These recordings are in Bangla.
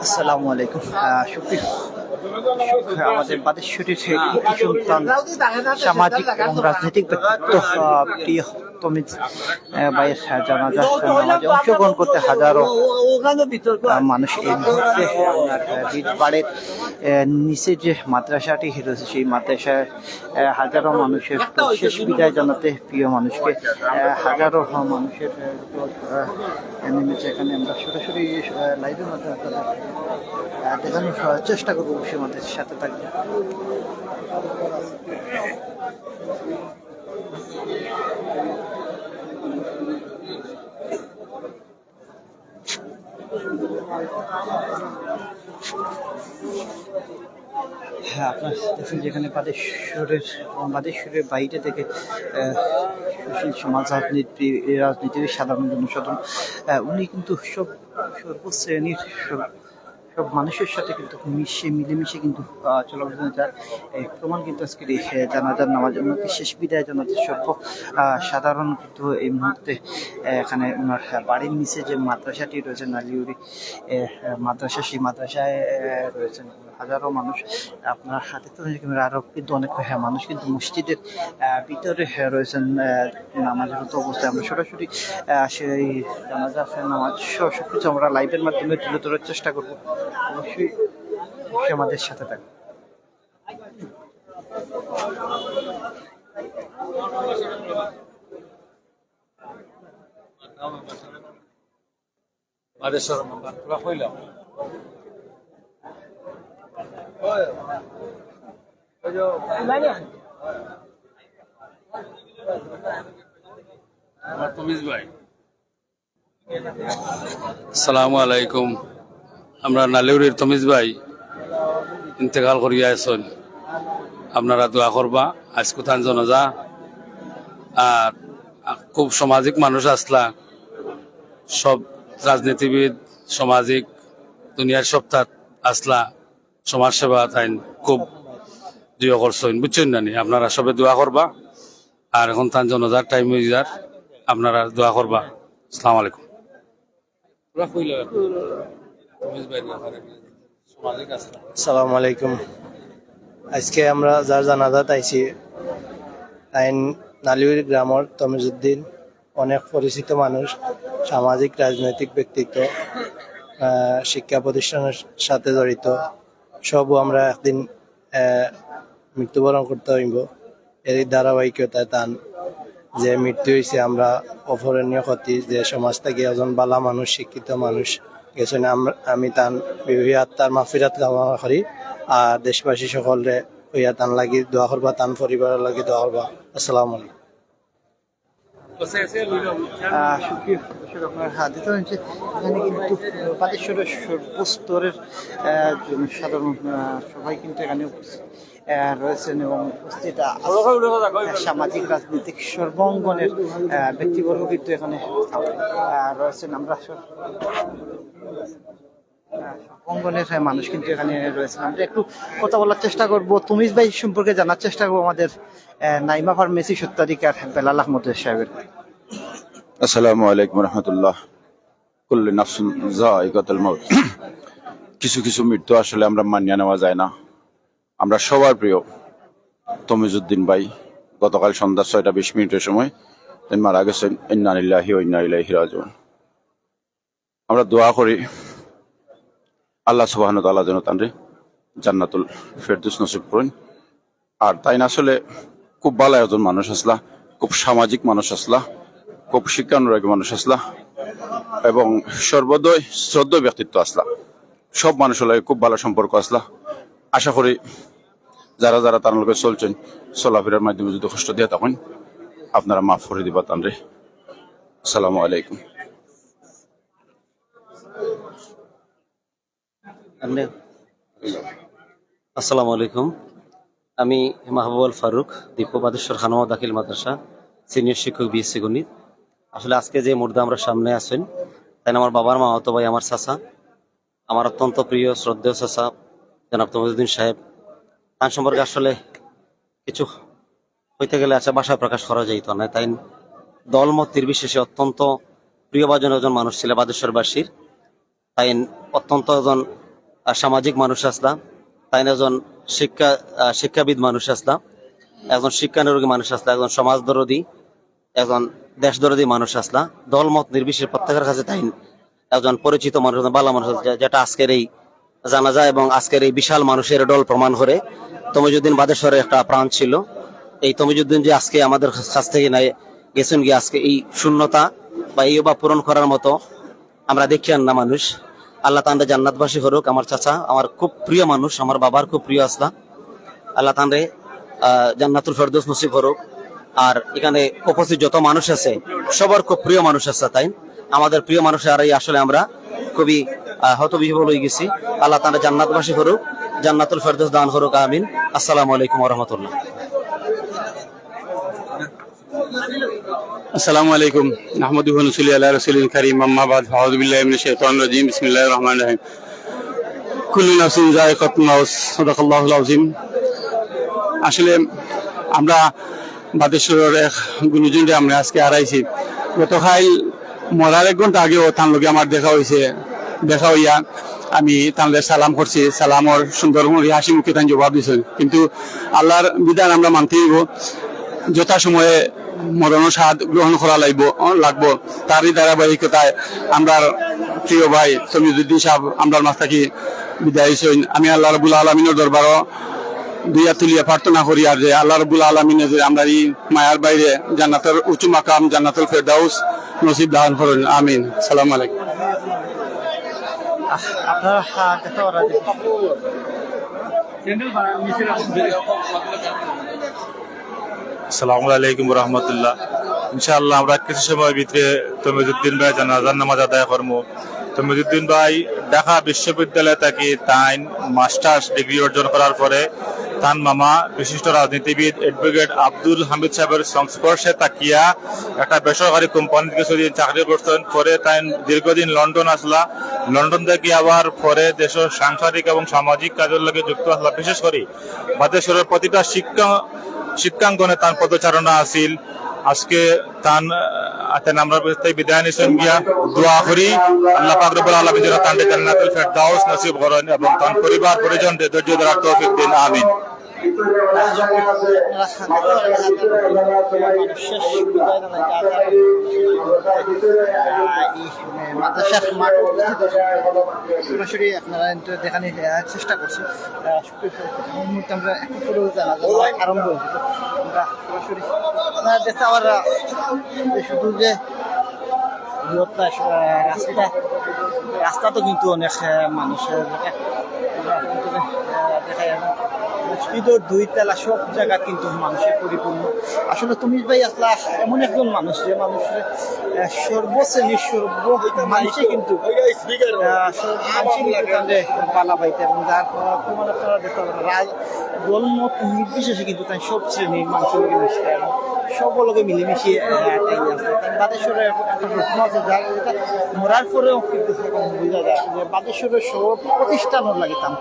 আসসালামু আলাইকুম। আমাদের বাদেশ্বরীর কৃতি সন্তান, সামাজিক এবং রাজনৈতিক ব্যক্তিত্ব প্রিয় তমিজ ভাইয়ের জানাজা নামাজে অংশগ্রহণ করতে হাজারো মানুষ এই মুহূর্তে বীরবাড়ের নিচে যে মাদ্রাসাটি রয়েছে সেই মাদ্রাসায় হাজারো মানুষের শেষ বিদায় জানাতে প্রিয় মানুষকে হাজারো মানুষের নেমেছে। এখানে আমরা সরাসরি লাইভের মাধ্যমে আপনাদের দেখানোর চেষ্টা করবো, অবশ্যই আমাদের সাথে থাকবে। হ্যাঁ, আপনার দেখুন যেখানে বাদেশ্বরের বাইরে থেকে সুশীল সমাজ রাজনীতির সাধারণ জনসাধারণ উনি কিন্তু সর্বশ্রেণীর সব মানুষের সাথে কিন্তু মিলেমিশে কিন্তু চলাফেরা যায়। এই প্রমাণ কিন্তু আজকের এই জানাজার নামাজ উন্নতি শেষ বিদায় জানাতে সাধারণ কিন্তু এই মুহূর্তে এখানে ওনার বাড়ির নিচে যে মাদ্রাসাটি রয়েছে নালিউরি মাদ্রাসা, সেই মাদ্রাসায় রয়েছেন হাজারো মানুষ। আপনার হাতে তো আরো কিন্তু অনেক মানুষ কিন্তু মসজিদের ভিতরে রয়েছেন নামাজরত অবস্থায়। আমরা সরাসরি সেই জানাজা নামাজ সবকিছু আমরা লাইভের মাধ্যমে তুলে ধরার চেষ্টা করবো। অবশ্যই আমাদের সাথে থাকবে। আসসালামু আলাইকুম। আমরা নালিউরির তমিজ ভাই ইন্তেকাল করিয়া আছেন, আপনারা দোয়া করবা। আজ কোথায় জানাজা, আর খুব সামাজিক মানুষ আসলা, সব রাজনীতিবিদ সামাজিক দুনিয়ার সব তাত আসলা, সমাজ সেবা তাই খুব দোয়া করছেন, বুঝছেন না? আপনারা সবে দোয়া করবা। আর এখন তার জানাজার টাইম হয়ে যার, আপনারা দোয়া করবা। আসসালামু আলাইকুম। আসসালামু আলাইকুম। আজকে আমরা যার জানাজাত আইছি আইন নালিউর গ্রামের তমিজউদ্দিন, অনেক পরিচিত মানুষ, সামাজিক রাজনৈতিক ব্যক্তিত্ব, শিক্ষা প্রতিষ্ঠানের সাথে জড়িত। সবও আমরা একদিন মৃত্যুবরণ করতে হইব। এর ধারাবাহিকতায় তান যে মৃত্যু হয়েছে, আমরা অপরণীয় ক্ষতি যে সমাজ থেকে একজন বালা মানুষ, শিক্ষিত মানুষ গেছেন। আমি তান বিবাহী আত্মার মাফিরাত কামনা করি। আর দেশবাসী সকলে হইয়া তান লাগি দোয়া করবা, তান পরিবারের লাগি দোয়া করবা। আসসালামু আলাইকুম। আপনার হাতে তো এখানে কিন্তু বাদেশ্বরের সর্বস্তরের সাধারণ সবাই কিন্তু এখানে রয়েছেন এবং উপস্থিত সামাজিক রাজনৈতিক সর্বাঙ্গনের ব্যক্তিবর্গ কিন্তু এখানে রয়েছেন। আমরা অঙ্গনের মানুষ কিন্তু এখানে রয়েছেন। আমরা একটু কথা বলার চেষ্টা করবো, তমিজ ভাই সম্পর্কে জানার চেষ্টা করবো আমাদের নাইমা ফার্মেসি সত্ত্বাধিকার বেলাল আহমদ সাহেবের। আসসালামু আলাইকুম রহমতুল্লাহ। কুল্লু নাফসুন যায়িকাতুল মাউত। কিছু কিছু মৃত্যু আসলে আমরা মানিয়ে নেওয়া যায় না। আমরা সবার প্রিয় তমিজউদ্দিন ভাই গতকাল সন্ধ্যা 6:20 সময় তিনি মারা গেছেন। ইন্না লিল্লাহি ওয়া ইন্না ইলাইহি রাজিউন। আমরা দোয়া করি আল্লাহ সুবহানাহু ওয়া তাআলা যেন তানরে জান্নাতুল ফেরদৌস নসিব করেন। আর তাই না আসলে খুব ভালো একজন মানুষ আসলা, খুব সামাজিক মানুষ আসলা, খুব শিক্ষানুরাগী মানুষ আসলা এবং সর্বদয় শ্রদ্ধেয় ব্যক্তিত্ব আসলা। সব মানুষের লাগে খুব ভালো সম্পর্ক আসলা। আশা করি যারা যারা তার লোকে চলছেন, চলাফেরার মাধ্যমে যদি কষ্ট দিয়ে থাকেন, আপনারা মাফ করে দিবা তানরে। আসসালামু আলাইকুম। আসসালামু আলাইকুম। আমি মাহবুবুল ফারুক, দীপ্য বাদেশ্বর খানোয়া দাখিল মাদ্রাসা সিনিয়র শিক্ষক, বিএসসি গণিত। আসলে আজকে যে মুর্দা আমরা সামনে আছেন, তাই আমার বাবার মামাতো ভাই, আমার চাচা, আমার অত্যন্ত প্রিয় শ্রদ্ধেয় চাচা জনাব তমিজউদ্দিন সাহেব। তার সম্পর্কে আসলে কিছু হইতে গেলে ভাষায় প্রকাশ করা যাইত না। তাই দলমত নির্বিশেষে অত্যন্ত প্রিয়ভাজন একজন মানুষ ছিল বাদেশ্বরবাসীর। তাই অত্যন্ত একজন সামাজিক মানুষ আসলা, তাই একজন শিক্ষাবিদ মানুষ আসলা, একজন শিক্ষানুরাগী মানুষ আসলা, একজন সমাজ দরদী, একজন দেশ দরদী মানুষ আসলা। দলমত নির্বিশেষে প্রত্যেকের কাছে তাই একজন পরিচিত মানুষ, ভালো মানুষ, যেটা আজকের এই জানাজা এবং আজকের এই বিশাল মানুষের দল প্রমাণ করে। তমিজুদ্দিন বাদেশ্বরের একটা প্রাণ ছিল। এই তমিজুদ্দিন যে আজকে আমাদের কাছ থেকে গেছেন গিয়ে, আজকে এই শূন্যতা বা এই অভাব পূরণ করার মতো আমরা দেখি না মানুষ। আল্লাহ তাঁরে জান্নাতবাসী করুক। আমার চাচা আমার খুব প্রিয় মানুষ, আমার বাবার খুব প্রিয় আসলা। আল্লাহ তাঁরে জান্নাতুল ফেরদৌস নসিব করুক। আর এখানে উপস্থিত যত মানুষ আছে সবার খুব প্রিয় মানুষ আছে, তাই আমাদের প্রিয় মানুষ আর আসলে আমরা খুবই হতবিহ্বল হয়ে গেছি। আল্লাহ তাঁরে জান্নাতবাসী করুক, জান্নাতুল ফেরদৌস দান করুক, আমিন। আসসালামু আলাইকুম ওয়া রাহমাতুল্লাহ। আসসালামু আলাইকুম। আহমদুহু ওয়া নুসাল্লি আলা রাসূলিল কারীম, আম্মা বাদ, আউযু বিল্লাহি মিনাশ শাইতানির রাজীম, বিসমিল্লাহির রহমানির রহিম। কুল্লু নাফসিন যায়িকাতুল মাউত, সাদাকাল্লাহুল আযীম। আসলে আমরা বাদেশ্বরের এক গুরুজনকে আমরা আজকে হারাইছি। গতকাল মরার 1 ঘন্টা আগেও তার লগে আমার দেখা হইয়া আমি তাদের সালাম করছি। সালামর সুন্দর হাসি মুখে তাই জবাব দিয়েছেন, কিন্তু আল্লাহর বিধান আমরা মানতে হইব। যথা সময়ে মরণ স্বাদ গ্রহণ করা লাগবো। তারই ধারাবাহিকতায় আমরা প্রিয় ভাই তমিজুদ্দিন সাহেব আমরা মাছ থাকি বিদায় হইছেন। আমি আল্লাহ রাব্বুল আলামিনের দরবারও দুইয়া তুলিয়া প্রার্থনা করি আর যে আল্লাহ রাব্বুল আলামিনে যে আমরা এই মায়ার বাইরে জান্নাতের উঁচু মাকাম জান্নাতুল ফেরদাউস নসিব দান করুন, আমিন। আসসালামু আলাইকুম। আপনারা দেখা করা আসসালামু আলাইকুম রহমতুল্লাহ। ইনশাআল্লাহ আমরা কিছু সময় ভিতরে তমিজুদ্দিন ভাই জানাজার নামাজ আদায় করবো। তমিজুদ্দিন ভাই ঢাকা বিশ্ববিদ্যালয়ে থাকি তাই মাস্টার্স ডিগ্রি অর্জন করার পরে তার মামা বিশিষ্ট রাজনীতিবিদ অ্যাডভোকেট আব্দুল হামিদ সাহেবের সংস্পর্শে তাকিয়া একটা বেসরকারি কোম্পানিতে কিছুদিন চাকরি করছেন। পরে তাই দীর্ঘদিন লন্ডন আসলা। লন্ডন থেকে আবার পরে দেশের সাংসারিক এবং সামাজিক কাজের লগে যুক্ত আসলা। বিশেষ করে বাদেশ্বরের প্রতিটা শিক্ষাঙ্গনে তার পদচারণা আছিল। আজকে আমরা বিদায় নিছেন গিয়া দোয়া করি আল্লাহ পাক রব্বুল আলামিন যেন তাঁকে জান্নাতুল ফেরদাউস নসিব করেন এবং তার পরিবার পরিজনদের ধৈর্য ধরার তৌফিক দিন, আমিন। সরাসরি আপনারা দেখানোর চেষ্টা করছি। আমরা আরম্ভ হয়েছিল আমরা সরাসরি দেখতে আবার শুধু যে রাস্তা তো কিন্তু অনেক মানুষের দেখা যায় ঈদের 2 তলা সব জায়গা কিন্তু মানুষের পরিপূর্ণ। আসলে তুমি ভাই আসলে এমন একজন মানুষ যে মানুষের সর্বশ্রেণীর মানুষই কিন্তু পালা পাইতে এবং যার প্রমাণ আপনারা দেখতে পাবেন দলমত নির্বিশেষে কিন্তু তাই সব শ্রেণীর মানুষের লগে মিশে এবং সকলকে মিলেমিশে বাদেশ্বরের একটা ঘটনা আছে যার মরার পরেও কিন্তু বোঝা যায় যে বাদেশ্বরের সব প্রতিষ্ঠানের লাগে তার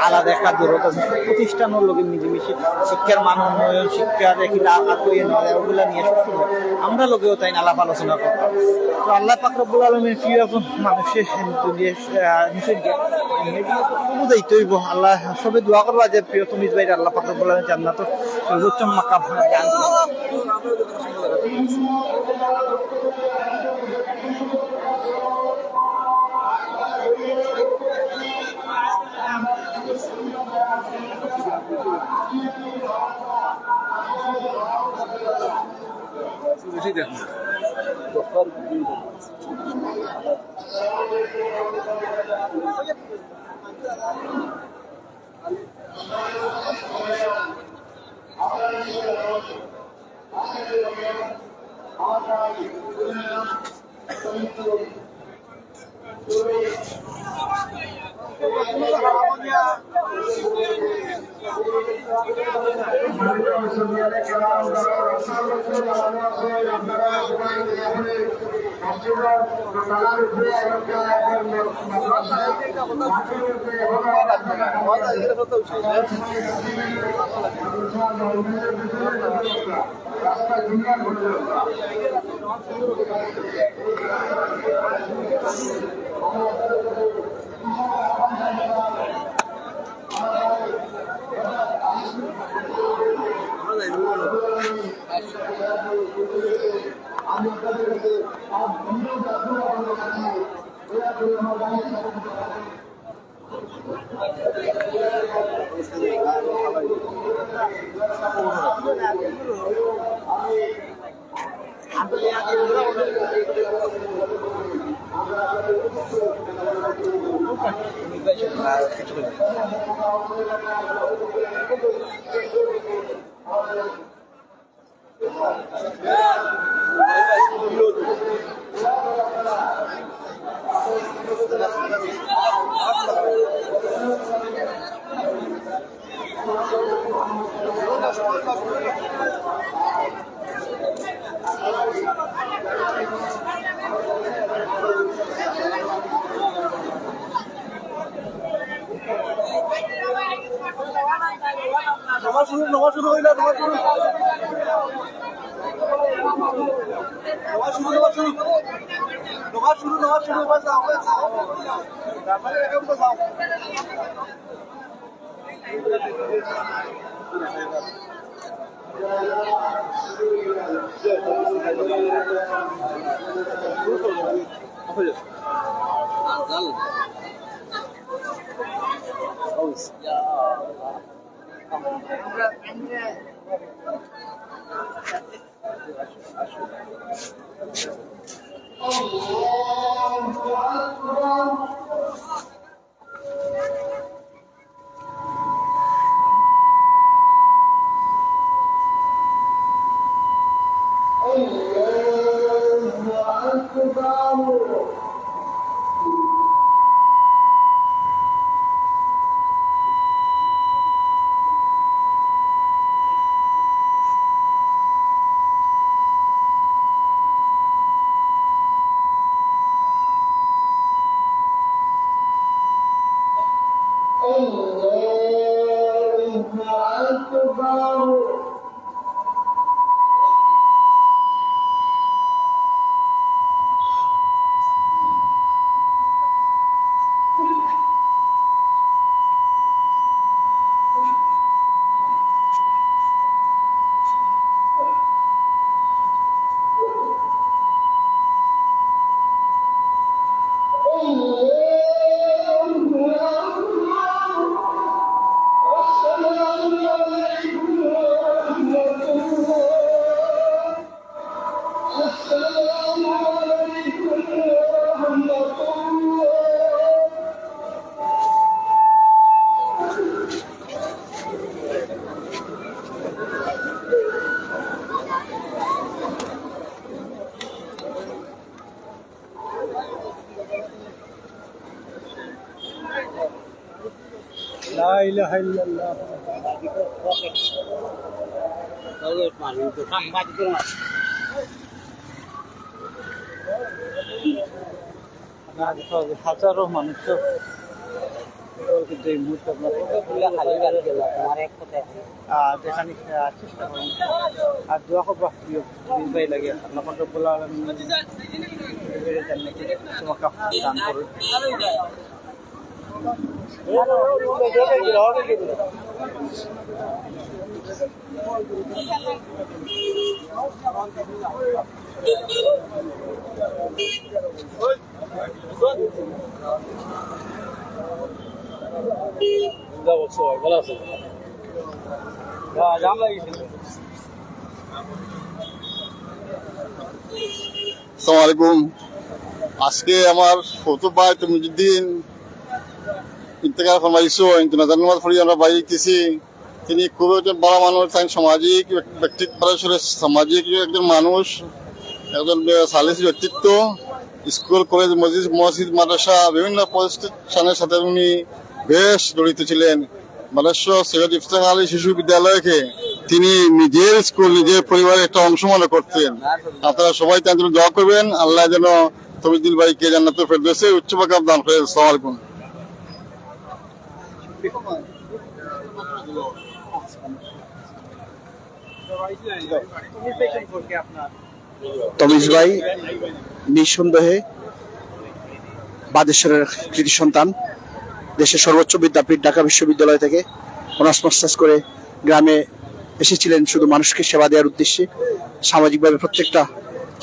আলাদা একটা দূরতা প্রতিষ্ঠানের লগে মিলেমিশে শিক্ষার মান উন্নয়ন, শিক্ষার আগ্রহী নয় ওগুলা নিয়ে সবসময় আমরা লোকেও তাই আলাপ আলোচনা করতাম। তো আল্লাহ পাক রব্বুল আলামিন প্রিয় এখন মানুষের খুবই দায়িত্ব হইব। আল্লাহ সবে দোয়া করবা যে প্রিয় তুমি ভাই আল্লাহ পাক রব্বুল আলামিন জান্নাতুল সর্বোচ্চ মাকাম দান হাজারো মানুষ কিন্তু এই মুহূর্তে যেখানে চেষ্টা করুন আর দোয়া করবো প্রিয় ভাই লাগে আল্লাহ রব্বুল আলামিন তোমাকে দান করুন। ভালো আছে জাম লাগিয়েছিল। আসসালামু আলাইকুম। আজকে আমার ফটো ভাই তমিজুদ্দিন ইন্তেকাল ফরমাইছো ইন্টারনেশনাল নামাজ পড়ি আমরা বাইরে গেছি। তিনি খুব একজন বড় মানুষ, তাই সামাজিক ব্যক্তিত্ব, সামাজিক একজন মানুষ, একজন সালিসি ব্যক্তিত্ব। স্কুল, কলেজ, মসজিদ, মাদ্রাসা বিভিন্ন প্রতিষ্ঠানের সাথে উনি বেশ জড়িত ছিলেন। বালেশ্বর সৈয়দ ইফতেখার আলী শিশু বিদ্যালয়কে তিনি নিজের স্কুল, নিজের পরিবারের একটা অংশ মনে করতেন। আপনারা সবাই তার জন্য দোয়া করবেন, আল্লাহ যেন তমিজুদ্দিন ভাইকে জান্নাতুল ফেরদৌসে উচ্চ মাকাম দান করেন। আসসালামু আলাইকুম। তমিজ ভাই নিঃসন্দেহে বাদেশ্বরের কৃতি সন্তান। দেশের সর্বোচ্চ বিদ্যাপীঠ ঢাকা বিশ্ববিদ্যালয় থেকে অনার্স মাস্টার্স করে গ্রামে এসেছিলেন শুধু মানুষকে সেবা দেওয়ার উদ্দেশ্যে। সামাজিকভাবে প্রত্যেকটা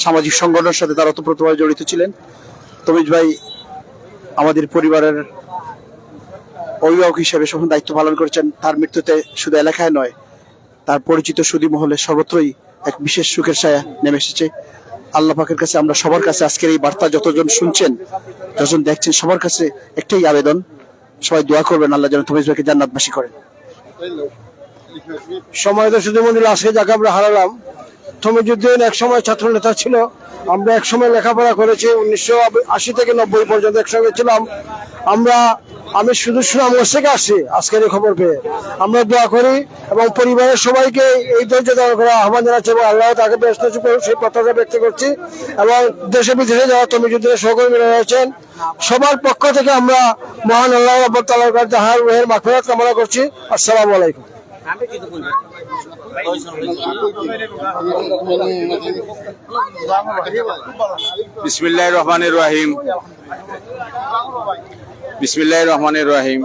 সামাজিক সংগঠনের সাথে তারা ওতপ্রোতভাবে জড়িত ছিলেন। তমিজ ভাই আমাদের পরিবারের অভিভাবক হিসেবে সমান দায়িত্ব পালন করেছেন। তার মৃত্যুতে শুধু এলাকায় নয়, তার পরিচিত সুধী মহলে সর্বত্রই এক বিশেষ সুখের ছায়া নেমে এসেছে। আল্লাহ পাকের কাছে আমরা সবার কাছে আজকের এই বার্তা যতজন শুনছেন, যতজন দেখছেন, সবার কাছে একটাই আবেদন, সবাই দোয়া করবেন আল্লাহ যেন তমিজ ভাইকে জান্নাতবাসী করেন। সম্মানিত সুধী মন্ডলী, আজকে যাকে আমরা হারালাম, তমিজউদ্দিন এক সময় ছাত্র নেতা ছিল। আমরা এক সময় লেখাপড়া করেছি, 1980 থেকে 90 পর্যন্ত একসঙ্গে ছিলাম। আমি শুধু সুনামগঞ্জ থেকে আসছি আজকের এই খবর পেয়ে। আমরা দোয়া করি এবং পরিবারের সবাইকে এই ধৈর্য ধারণ করা আহ্বান জানাচ্ছি এবং আল্লাহ তাকে ব্যস্ত করুন সেই প্রত্যাশা ব্যক্ত করছি। এবং দেশে বিদেশে যারা তমিজউদ্দিনের সহকর্মীরা রয়েছেন সবার পক্ষ থেকে আমরা মহান আল্লাহ রাব্বুল তাআলার কাছে তাহার রুহের মাগফিরাত কামনা করছি। আসসালামু আলাইকুম। বিসমিল্লাহির রহমানির রহিম। বিসমিল্লাহির রহমানির রহিম।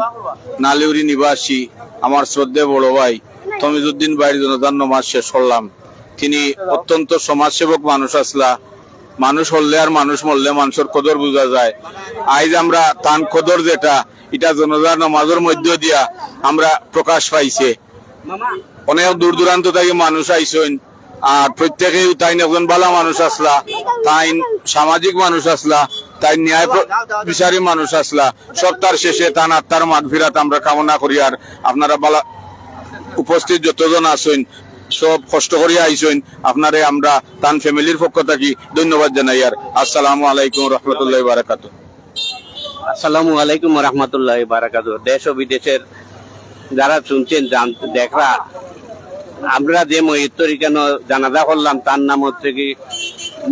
নালিউরি নিবাসী আমার শ্রদ্ধেয় বড় ভাই তমিজউদ্দিন ভাইয়ের জনতার নামাজ শেষ করলাম। তিনি অত্যন্ত সমাজসেবক মানুষ আসলা। মানুষ হলে আর মানুষ মরলে মানুষের কদর বোঝা যায়। আজ আমরা তান কদর যেটা এটা জনতার নামাজের মধ্য দিয়া আমরা প্রকাশ পাইছে। অনেক দূর দূরান্ত থেকে মানুষ আইসেন, আর প্রত্যেকেই তাই একজন ভালো মানুষ আসলা, তাই সামাজিক মানুষ আসলা, তাই ন্যায় বিচারী মানুষ আসলা। সপ্তাহ শেষে তান আত্মার মাগফিরাত আমরা কামনা করি। আর আপনারা বালা উপস্থিত যতজন আছেন সব কষ্ট করিয়া আইসেন, আপনারে আমরা তান ফ্যামিলির পক্ষ থেকে ধন্যবাদ জানাই। আর আসসালামু আলাইকুম রহমতুল্লাহ বারাকাতুহু। আসসালামু আলাইকুম রহমতুল্লাহ বারাকাতু। দেশ ও বিদেশের যারা শুনছেন দেখরা, আমরা যে মহিত তরিকানো জানাজা করলাম তার নাম হচ্ছে কি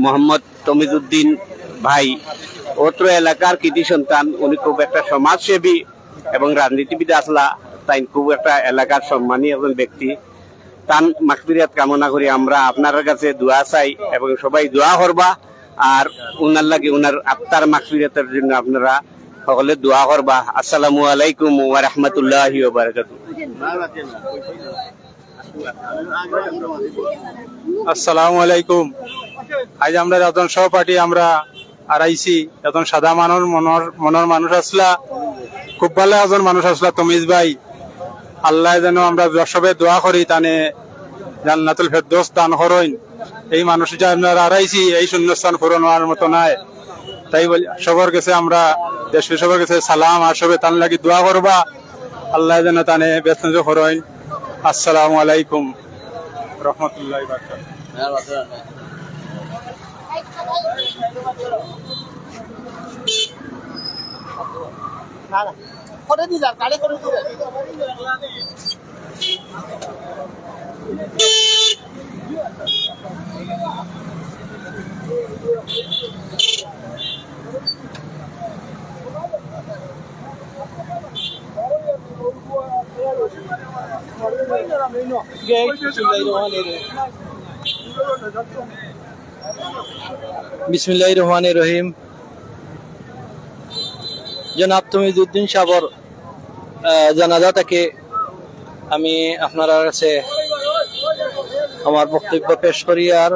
মোহাম্মদ তমিজউদ্দিন ভাই। অত্র এলাকার কৃতি সন্তান। উনি খুব একটা সমাজসেবী এবং রাজনীতিবিদ আসলা। তাই খুব একটা এলাকার সম্মানী একজন ব্যক্তি। তার মাগফিরাত কামনা করি আমরা আপনার কাছে দোয়া চাই এবং সবাই দোয়া করবা। আর উনার লাগে উনার আত্মার মাগফিরাতের জন্য আপনারা সকলে দোয়া করবা। আসসালামু আলাইকুম ওয়া রাহমাতুল্লাহি ওয়া বারাকাতুহু। আসসালামু আলাইকুম। আজ আমরা যতন সহপাঠী আমরা আড়াইছি, যতন সাদা মনের মানুষ আসলা, খুব ভালো একজন মানুষ আসলা তমিজ ভাই। আল্লাহ যেন আমরা সবে দোয়া করি তানে জান্নাতুল ফেরদৌস দান করেন। এই মানুষটা আমরা আড়াইছি, এই শূন্যস্থান পূরণ হওয়ার মতো নাই। তাই বলি সবার কাছে আমরা দেশের সবার কাছে সালাম, আর সবে তান লাগি দোয়া করবা আল্লাহ যেন তানে ব্যস্ত করেন। আসসালামু আলাইকুম রহমতুল্লাহি ওয়া বারাকাতুহু। বিসমিল্লাহির রহমানির রহিম। জনাব তমিজউদ্দিন সাহেবের জানাজাটাকে আমি আপনার কাছে আমার বক্তব্য পেশ করি। আর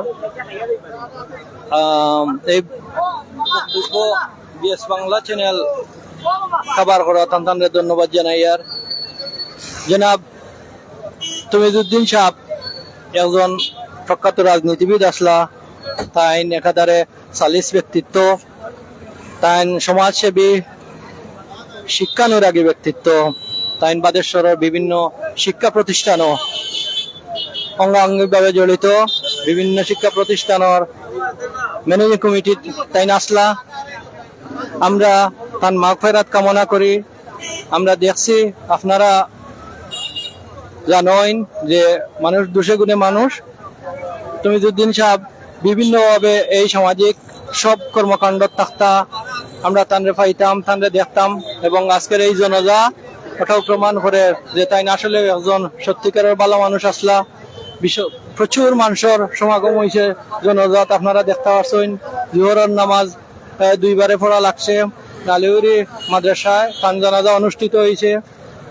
এই বক্তব্য বিএস বাংলা চ্যানেল খাবার করা তান্তানরে ধন্যবাদ জানাই। আর জনাব তমিজউদ্দিন সাহেব একজন প্রখ্যাত রাজনীতিবিদ আসলা। তাই একাধারে সালিস ব্যক্তিত্ব, তাই সমাজসেবী, শিক্ষানুরাগী ব্যক্তিত্ব। তাই বাদেশ্বরের বিভিন্ন শিক্ষা প্রতিষ্ঠানও অঙ্গাঙ্গিকভাবে জড়িত। বিভিন্ন শিক্ষা প্রতিষ্ঠানের ম্যানেজিং কমিটি তাই আসলা। আমরা তার মাগফিরাত কামনা করি। আমরা দেখছি আপনারা জানেন যে মানুষ দোষে গুণে মানুষ। তমিজউদ্দিন সাহেব বিভিন্নভাবে এই সামাজিক সব কর্মকাণ্ড থাকতা আমরা তানরে পাইতাম, তানরে দেখতাম। এবং আজকের এই জনজা ওটাও প্রমাণ করে যে তাই আসলে একজন সত্যিকারের ভালো মানুষ আসলা। প্রচুর মানুষের সমাগম হয়েছে জনজাত, আপনারা দেখতে পাচ্ছেন। জোহরের নামাজ 2 বারে পড়া লাগছে। নালিউরি মাদ্রাসায় তান জানাজা অনুষ্ঠিত হয়েছে।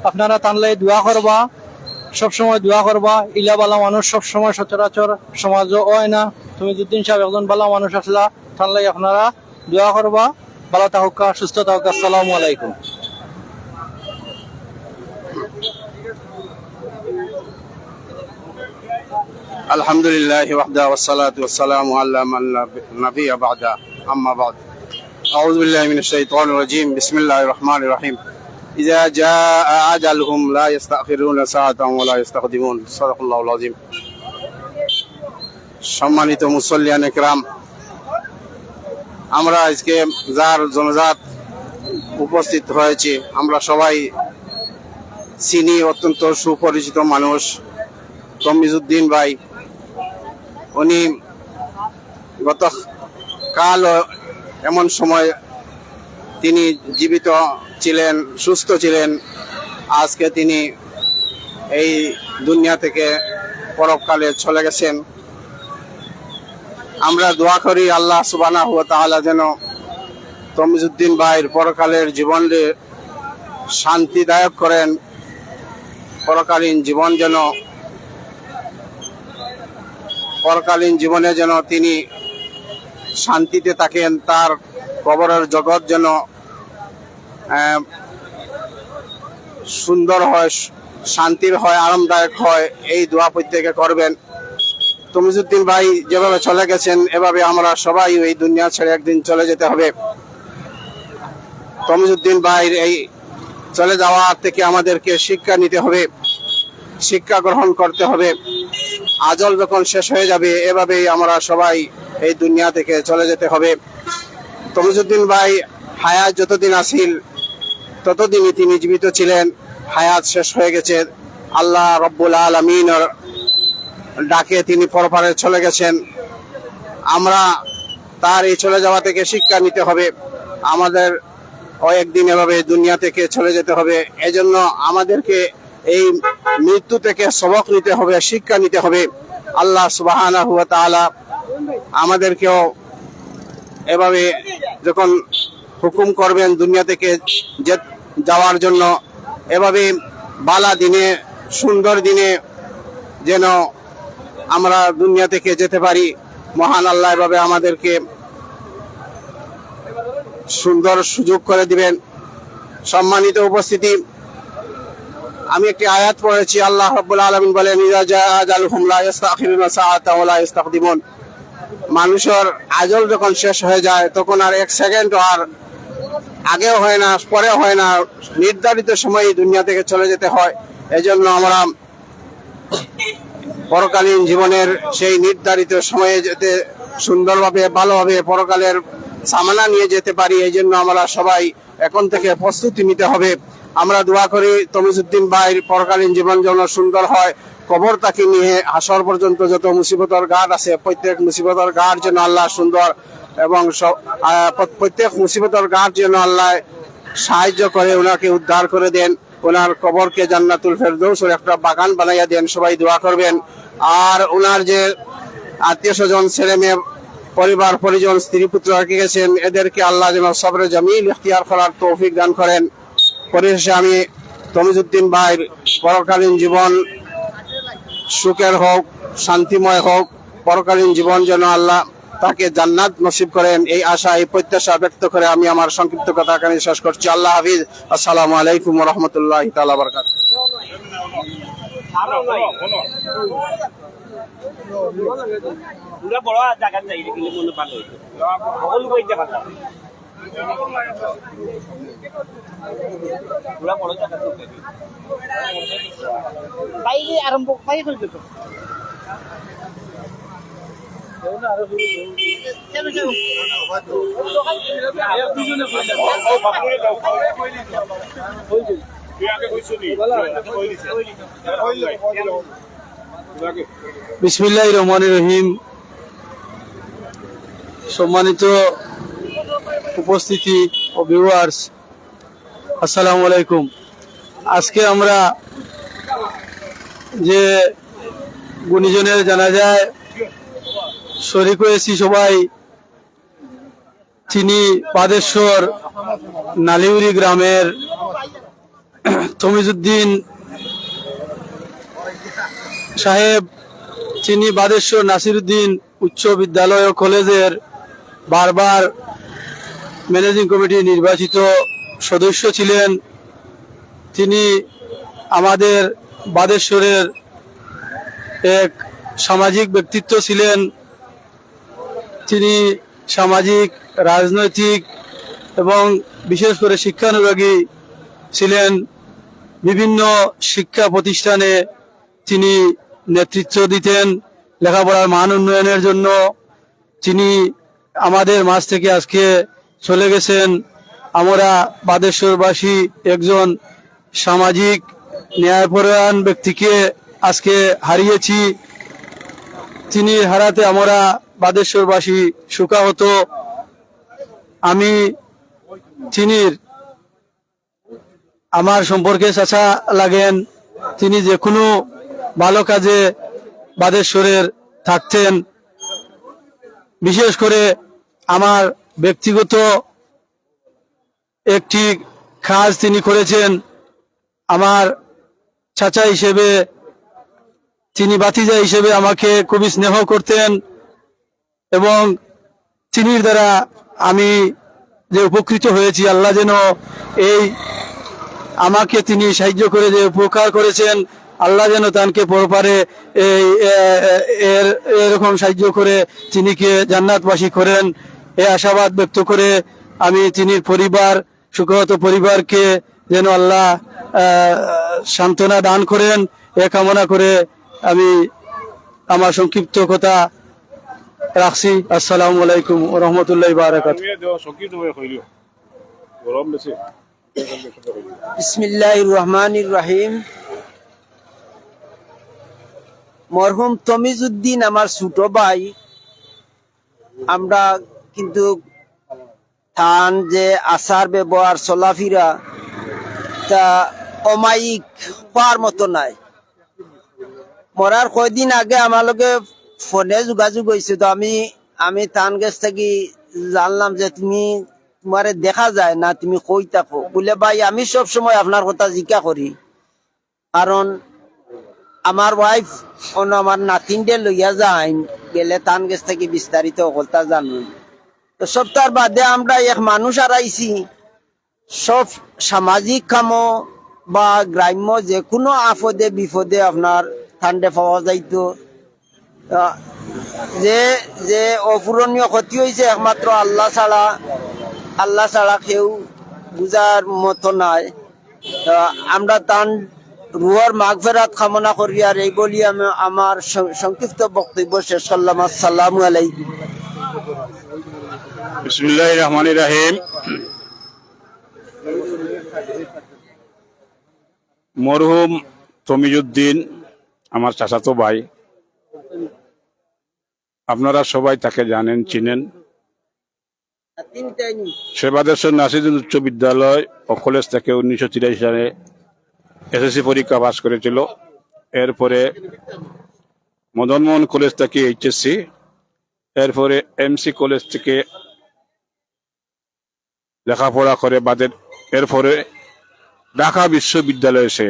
আপনারা তানলে দোয়া করবা, সবসময় দোয়া করবা। ইলা বালা মানুষ সবসময় সচরাচর সমাজও হয় না। তমিজউদ্দিন সাহেব একজন ভালো মানুষ আসলা, তানলে আপনারা দোয়া করবা। ভালো থাকুক, সুস্থ থাকুক। আসসালামু আলাইকুম। আলহামদুলিল্লাহ ওয়াহদা ওয়াসসালাতু ওয়াসসালামু আলা মান লা নাবিয়্যা বা'দা আম্মা বা'দ আউযু বিল্লাহি মিনাশ শাইতানির রাজীম বিসমিল্লাহির রহমানির রহিম ইযা জাআ আজালুহুম লা ইস্তাখিরুনা সাআতান ওয়া লা ইস্তাকদিমুন সাদাকাল্লাহুল আযীম। সম্মানিত মুসল্লিয়ানে কিরাম, আমরা আজকে যার জনজাত উপস্থিত হয়েছে আমরা সবাই চিনি, অত্যন্ত সুপরিচিত মানুষ তমিজউদ্দিন ভাই। উনি গত কাল এমন সময় তিনি জীবিত ছিলেন, সুস্থ ছিলেন, আজকে তিনি এই দুনিয়া থেকে পরকালে চলে গেছেন। আমরা দোয়া করি আল্লাহ সুবহানাহু ওয়া তাআলা যেন তমিজউদ্দিন ভাইয়ের পরকালের জীবনকে শান্তিদায়ক করেন, পরকালীন জীবনে যেন তিনি শান্তিতে থাকেন, তার কবরের জগৎ যেন সুন্দর হয়, শান্তির হয়, আরামদায়ক হয়, এই দোয়া প্রত্যেকে করবেন। তমিজউদ্দিন ভাই যেভাবে চলে গেছেন এভাবে আমরা সবাই এই দুনিয়া ছেড়ে একদিন চলে যেতে হবে। তমিজউদ্দিন ভাইয়ের এই চলে যাওয়া থেকে আমাদেরকে শিক্ষা নিতে হবে, শিক্ষা গ্রহণ করতে হবে। আজল যখন শেষ হয়ে যাবে এভাবেই আমরা সবাই এই দুনিয়া থেকে চলে যেতে হবে। তমিজউদ্দিন ভাই হায়াত যতদিন আছিল ততদিনই তিনি জীবিত ছিলেন, হায়াত শেষ হয়ে গেছে। আল্লাহ রব্বুল আলামিনের ডাকে তিনি পরপারে চলে গেছেন। আমরা তার এই চলে যাওয়া থেকে শিক্ষা নিতে হবে, আমাদের একদিন এভাবে দুনিয়া থেকে চলে যেতে হবে। এজন্য আমাদেরকে এই মৃত্যু থেকে সবক নিতে হবে, শিক্ষা নিতে হবে। আল্লাহ সুবহানাহু ওয়া তাআলা আমাদেরকেও এভাবে যখন হুকুম করবেন দুনিয়া থেকে যাওয়ার জন্য, এভাবে বালা দিনে, সুন্দর দিনে যেন আমরা দুনিয়া থেকে যেতে পারি। মহান আল্লাহ এভাবে আমাদেরকে সুন্দর সুযোগ করে দিবেন। সম্মানিত উপস্থিতি, আমি একটি আয়াত পড়েছি। আল্লাহ রাব্বুল আলামিন বলেন ইযা জাআ আজালুহুম লা ইস্তাখিরুনা সাআতান ওয়া লা ইস্তাকদিমুন। মানুষের আজল যখন শেষ হয়ে যায় তখন আর এক সেকেন্ড আর আগেও হয় না, পরেও হয় না, নির্ধারিত সময়ে দুনিয়া থেকে চলে যেতে হয়। এজন্য আমরা পরকালীন জীবনের সেই নির্ধারিত সময়ে যেতে সুন্দরভাবে, ভালোভাবে পরকালের সামানা নিয়ে যেতে পারি। এই জন্য আমরা সবাই এখন থেকে প্রস্তুতি নিতে হবে। আমরা দোয়া করি তমিজউদ্দিন ভাইয়ের পরকালীন জীবন যেন সুন্দর হয়। কবর তাকে নিয়ে হাসর পর্যন্ত যত মুসিবতের ঘাট আছে প্রত্যেক মুসিবতের ঘাট যেন আল্লাহ সুন্দর এবং প্রত্যেক মুসিবতের ঘাট যেন আল্লাহ সাহায্য করে, ওনাকে উদ্ধার করে দেন, ওনার কবরকে জান্নাতুল ফেরদৌসের একটা বাগান বানাইয়া দেন। সবাই দোয়া করবেন। আর ওনার যে আত্মীয় স্বজন, ছেলে মেয়ে, পরিবার পরিজন, স্ত্রী পুত্র রেখে গেছেন, এদেরকে আল্লাহ যেন সবরে জামিল ইখতিয়ার করার তৌফিক দান করেন। পরিশেষে আমি তমিজউদ্দিন ভাইয়ের পরকালীন জীবন সুখের হোক, শান্তিময় হোক, পরকালীন জীবন যেন আল্লাহ তাকে জান্নাত নসিব করেন, এই আশা, এই প্রত্যাশা ব্যক্ত করে আমি আমার সংক্ষিপ্ত কথা এখানে শেষ করছি। আল্লাহ হাফিজ। আসসালামু আলাইকুম ওয়া রাহমাতুল্লাহি তাআলা ওয়া বারাকাতুহু। আরম্ভ পাই ফেলবে তো। বিসমিল্লাহির রহমানির রহিম। সম্মানিত উপস্থিতি ও ভিউয়ার্স, আসসালামু আলাইকুম। আজকে আমরা যে গুণীজনের জানাজায় শরীক হয়েছি সবাই, তিনি বাদেশ্বর নালিউরি গ্রামের তমিজউদ্দিন সাহেব। তিনি বাদেশ্বর নাসিরউদ্দিন উচ্চ বিদ্যালয় ও কলেজের বারবার ম্যানেজিং কমিটি নির্বাচিত সদস্য ছিলেন। তিনি আমাদের বাদেশ্বরের এক সামাজিক ব্যক্তিত্ব ছিলেন। তিনি সামাজিক, রাজনৈতিক এবং বিশেষ করে শিক্ষানুরাগী ছিলেন। বিভিন্ন শিক্ষা প্রতিষ্ঠানে তিনি নেতৃত্ব দিতেন লেখাপড়ার মান উন্নয়নের জন্য। তিনি আমাদের মাঝ থেকে আজকে চলে গেছেন। আমরা বাদেশ্বরবাসী একজন সামাজিক ন্যায়পরায়ণ ব্যক্তিকে আজকে হারিয়েছি। তিনি হারাতে আমরা বাদেশ্বরবাসী শোকাহত। আমি তিনির আমার সম্পর্কে চাচা লাগেন। তিনি যে কোনো ভালো কাজে বাদেশ্বরের থাকতেন। বিশেষ করে আমার ব্যক্তিগত একটি কাজ তিনি করেছেন। আমার চাচা হিসেবে, তিনি ভাতিজা হিসেবে আমাকে খুবই স্নেহ করতেন এবং তিনির দ্বারা আমি যে উপকৃত হয়েছি, আল্লাহ যেন এই আমাকে তিনি সাহায্য করে যে উপকার করেছেন, আল্লাহ যেন তাকে পরপারে এরকম সাহায্য করে তিনিকে জান্নাতবাসী করেন, এই আশাবাদ ব্যক্ত করে আমি তিনির পরিবার, সুখহত পরিবারকে যেন আল্লাহ সান্ত্বনা দান করেন এ কামনা করে আমি আমার সংক্ষিপ্ত কথা রাখছি। আসসালামু আলাইকুম ওয়া রাহমাতুল্লাহি ওয়া বারাকাতুহু। বিসমিল্লাহির রহমানির রহিম। মরহুম তমিজউদ্দিন আমার ছোট ভাই। আমরা কিন্তু থান যে আচার ব্যবহার চলাফেরা তা অমায়িক হওয়ার মতো নাই। মরার কয়দিন আগে আমার লগে ফোনে যোগাযোগ হয়েছে, তো আমি তান গেছ থেকে জানলাম যে তোমারে দেখা যায় না, তুমি কই থাকো। বলে ভাই আমি সব সময় আপনার কথা জিজ্ঞা করি, কারণ আমার ওয়াইফ অন্য আমার নাতিনডে লইয়া যায় গেলে তান গেছ থেকে বিস্তারিত কথা জানুন। তো সপ্তাহ বাদে আমরা এক মানুষ হারাইছি। সব সামাজিক কাম বা গ্রাম্য যে কোনো আপদে বিপদে আপনার ঠান্ডে পাওয়া যাইতো। যে অপূরণীয় ক্ষতি হয়েছে একমাত্র আল্লাহ ছাড়া কেউ বুঝার মতো নাই। আমরা তার রুহর মাগফিরাত কামনা করি, আর এই বলি আমি আমার সংক্ষিপ্ত বক্তব্য শেষ করলাম। আসসালামু আলাইকুম। বিসমিল্লাহির রহমানির রহিম। মরহুম তমিজউদ্দিন আমার চাচাতো ভাই। আপনারা সবাই তাকে জানেন, চিনেন। সে বাদেশ্বর নাসিরুদ্দিন উচ্চ বিদ্যালয় ও কলেজ থেকে 1983 সালে এসএসসি পরীক্ষা পাস করেছিল। এরপরে মদনমোহন কলেজ থেকে এইচএসসি, এরপরে এমসি কলেজ থেকে লেখাপড়া করে এরপরে ঢাকা বিশ্ববিদ্যালয়ে সে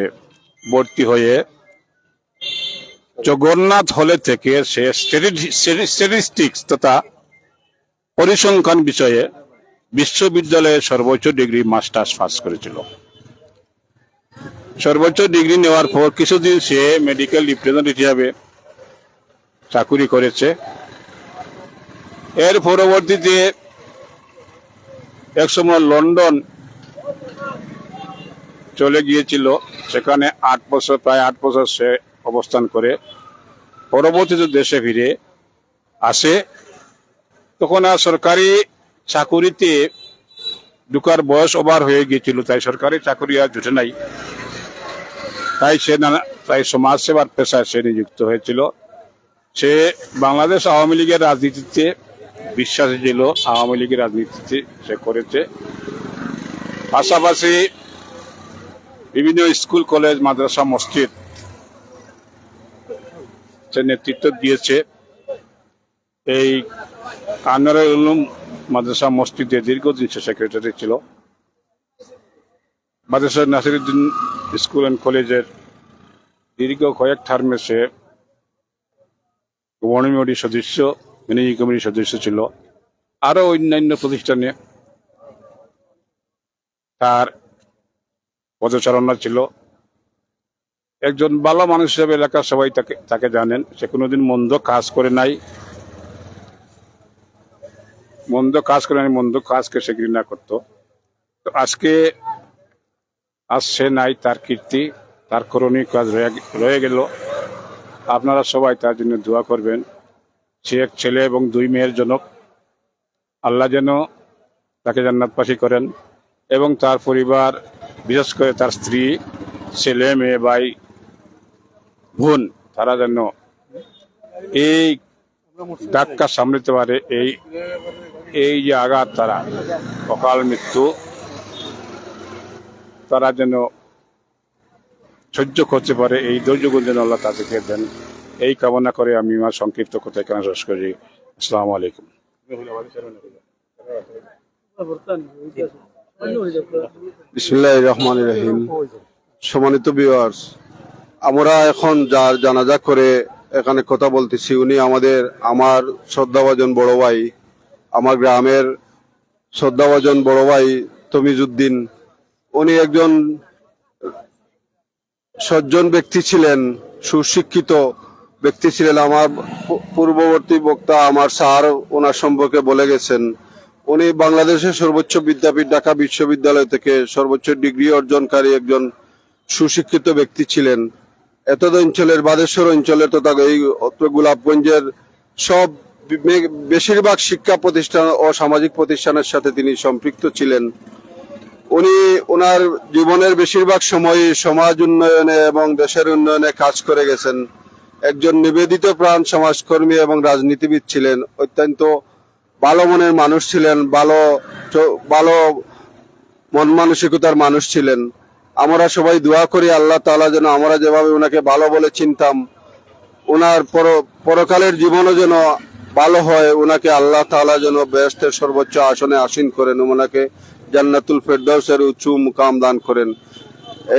ভর্তি হয়ে জগন্নাথ হলে থেকে সে স্ট্যাটিস্টিক্স তথা পরিসংখ্যান বিষয়ে বিশ্ববিদ্যালয়ে সর্বোচ্চ ডিগ্রি মাস্টার্স পাস করেছিল। সর্বোচ্চ ডিগ্রি নেওয়ার পর কিছুদিন সে মেডিকেল রিপ্রেজেন্টেটিভ হিসাবে চাকুরি করেছে। এর পরবর্তীতে একসময় লন্ডন চলে গিয়েছিল, সেখানে প্রায় 8 বছর সে অবস্থান করে পরবর্তীতে দেশে ফিরে আসে। তখন আর সরকারি চাকুরিতে ঢুকার বয়স ওভার হয়ে গিয়েছিল, তাই সরকারি চাকুরি আর জুটে নাই। তাই সমাজ সেবার পেশায় সে নিযুক্ত হয়েছিল। সে বাংলাদেশ আওয়ামী লীগের রাজনীতিতে বিশ্বাসী ছিল, আওয়ামী লীগের রাজনীতিতে সে করেছে। পাশাপাশি বিভিন্ন স্কুল, কলেজ, মাদ্রাসা, মসজিদ সে নেতৃত্ব দিয়েছে। এই আনোয়ারুল উলুম মাদ্রাসা মসজিদে দীর্ঘদিন সে সেক্রেটারি ছিল। বাদেশ্বর নাসিরুদ্দিন স্কুল অ্যান্ড কলেজের দীর্ঘ কয়েক টার্মে সে গভর্নিং বডির সদস্য, ম্যানেজিং কমিটির সদস্য ছিল। আরো অন্যান্য প্রতিষ্ঠানে তার পদচারণা ছিল। একজন ভালো মানুষ হিসেবে এলাকার সবাই তাকে জানেন। সে কোনোদিন মন্দ কাজ করে নাই, মন্দ কাজকে সে ঘৃণা করত। তো আজকে সে নাই, তার কীর্তি, তার করণীয় কাজ রয়ে গেল। আপনারা সবাই তার জন্য দোয়া করবেন। সে এক ছেলে এবং 2 মেয়ের জনক। আল্লাহ যেন তাকে জান্নাতবাসী করেন এবং তার পরিবার, বিশেষ করে তার স্ত্রী, ছেলে, মেয়ে, ভাই, বোন, তারা যেন এই ধাক্কা সামলাতে পারে। এই যে আঘাত, তারা অকাল মৃত্যু, তারা যেন সহ্য করতে পারে। এই ধৈর্যগুণ যেন আল্লাহ তাদেরকে দেন, এই কামনা করে আমি আমার সংক্ষিপ্ত কথা এখানে শেষ করি। আসসালামু আলাইকুম। বিসমিল্লাহির রহমানির রহিম। সম্মানিত ভিউয়ার্স, আমরা এখন যার জানাজা করে এখানে কথা বলতেছি, উনি আমার শ্রদ্ধাভাজন বড় ভাই, আমার গ্রামের শ্রদ্ধাভাজন বড় ভাই তমিজউদ্দিন। উনি একজন সজ্জন ব্যক্তি ছিলেন, সুশিক্ষিত ব্যক্তি ছিলেন। আমার পূর্ববর্তী বক্তা আমার স্যার ওনার সম্পর্কে বলে গেছেন। উনি বাংলাদেশের সর্বোচ্চ বিদ্যাপীঠ ঢাকা বিশ্ববিদ্যালয় থেকে সর্বোচ্চ ডিগ্রি অর্জনকারী একজন সুশিক্ষিত ব্যক্তি ছিলেন। এতদ অঞ্চলের, বাদেশ্বর অঞ্চলের তথা এই গোলাপগঞ্জের সব বেশিরভাগ শিক্ষা প্রতিষ্ঠান ও সামাজিক প্রতিষ্ঠানের সাথে তিনি সম্পৃক্ত ছিলেন। উনি ওনার জীবনের বেশিরভাগ সময় সমাজ উন্নয়নে এবং দেশের উন্নয়নে কাজ করে গেছেন। একজন নিবেদিত প্রাণ সমাজকর্মী এবং রাজনীতিবিদ ছিলেন। অত্যন্ত ভালো মনের মানুষ ছিলেন, ভালো মন মানসিকতার মানুষ ছিলেন। আমরা সবাই দোয়া করি আল্লাহ তাআলা যেন আমরা যেভাবে ওনাকে ভালো বলে চিনতাম, ওনার পরকালের জীবনও যেন ভালো হয়। ওনাকে আল্লাহ তাআলা যেন বেহেশতের সর্বোচ্চ আসনে আসীন করেন, ওনাকে জান্নাতুল ফেরদাউসের উচ্চ মুকাম দান করেন।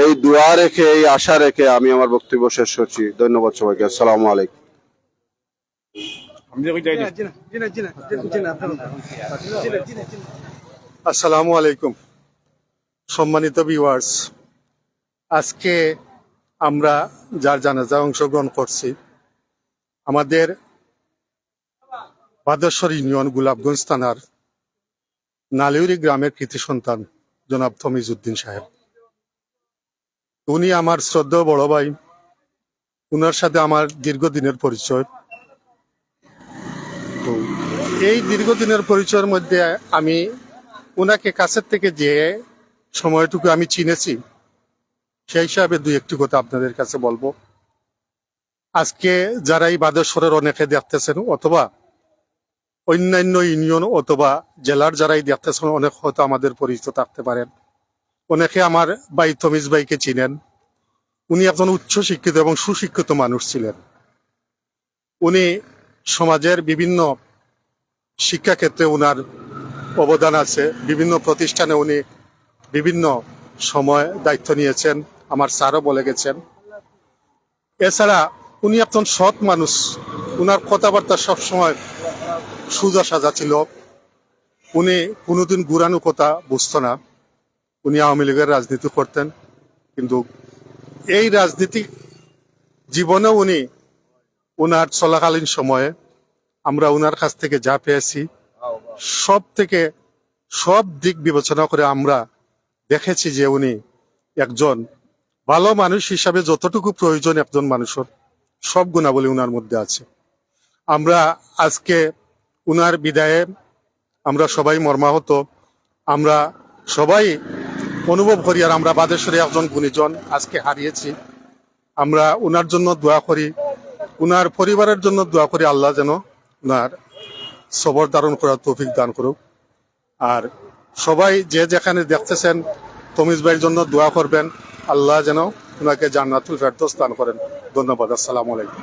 এই দোয়া রেখে, এই আশা রেখে আমি আমার বক্তব্য শেষ করছি। ধন্যবাদ সবাইকে। আসসালামু আলাইকুম। আসসালামু আলাইকুম। সম্মানিত ভিউয়ার্স, আজকে আমরা যার জানাজায় অংশগ্রহণ করছি, আমাদের বাদেশ্বর ইউনিয়ন গোলাপগঞ্জ থানার নালিউরি গ্রামের কৃতি সন্তান জনাব তমিজউদ্দিন সাহেব। উনি আমার শ্রদ্ধেয় বড় ভাই। উনার সাথে আমার দীর্ঘদিনের পরিচয়। তো এই দীর্ঘদিনের পরিচয়ের মধ্যে আমি উনাকে কাছের থেকে যে সময়টুকু আমি চিনেছি, সেই হিসাবে 2-1টি কথা আপনাদের কাছে বলবো। আজকে যারা এই বাদেশ্বরের অনেকে দেখতেছেন, অথবা অন্যান্য ইউনিয়ন অথবা জেলার যারাই দেখতেছেন, অনেক হয়তো আমাদের পরিচিত থাকতে পারেন। অনেকে আমার ভাই তমিজ ভাইকে চিনেন। উনি একজন উচ্চ শিক্ষিত এবং সুশিক্ষিত মানুষ ছিলেন। উনি সমাজের বিভিন্ন শিক্ষাক্ষেত্রে উনার অবদান আছে। বিভিন্ন প্রতিষ্ঠানে উনি বিভিন্ন সময় দায়িত্ব নিয়েছেন, আমার স্যারও বলে গেছেন। এছাড়া উনি একজন সৎ মানুষ। উনার কথাবার্তা সবসময় সোজা সাজা ছিল। উনি কোনোদিন ঘুরানো কথা বুঝতো না। উনি আওয়ামী লীগের রাজনীতি করতেন, কিন্তু এই রাজনীতিক জীবনে উনি ওনার চলাকালীন সময়ে আমরা ওনার কাছ থেকে যা পেয়েছি, সব দিক বিবেচনা করে আমরা দেখেছি যে উনি একজন ভালো মানুষ হিসাবে যতটুকু প্রয়োজন একজন মানুষের, সব গুণাবলী উনার মধ্যে আছে। আমরা আজকে উনার বিদায়ে আমরা সবাই মর্মাহত। আমরা সবাই অনুভব করি, আর আমরা বাদেশ্বরে একজন গুণীজন আজকে হারিয়েছি। আমরা উনার জন্য দোয়া করি, উনার পরিবারের জন্য দোয়া করি, আল্লাহ যেন উনার সবর ধারণ করার তৌফিক দান করুক। আর সবাই যে যেখানে দেখতেছেন তমিজ ভাইয়ের জন্য দোয়া করবেন, আল্লাহ যেন উনাকে জান্নাতুল ফেরদৌস দান করেন। ধন্যবাদ। আসসালামু আলাইকুম।